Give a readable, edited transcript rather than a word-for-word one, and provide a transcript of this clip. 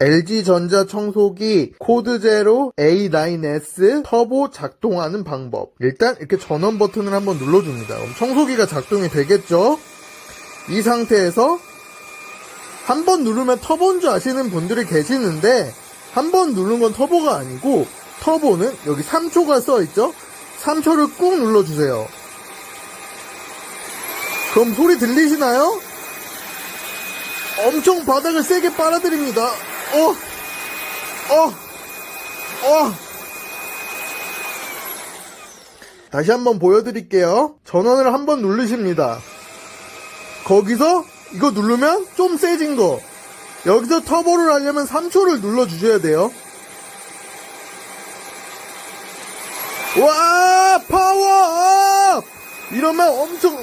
LG전자 청소기 코드 제로 A9S 터보 작동하는 방법. 일단 이렇게 전원 버튼을 한번 눌러줍니다. 그럼 청소기가 작동이 되겠죠? 이 상태에서 한 번 누르면 터보인 줄 아시는 분들이 계시는데 한 번 누른 건 터보가 아니고 터보는 여기 3초가 써있죠? 3초를 꾹 눌러주세요. 그럼 소리 들리시나요? 엄청 바닥을 세게 빨아들입니다. 다시 한번 보여드릴게요. 전원을 한번 누르십니다. 거기서 이거 누르면 좀 세진 거. 여기서 터보를 하려면 3초를 눌러주셔야 돼요. 와, 파워업! 이러면 엄청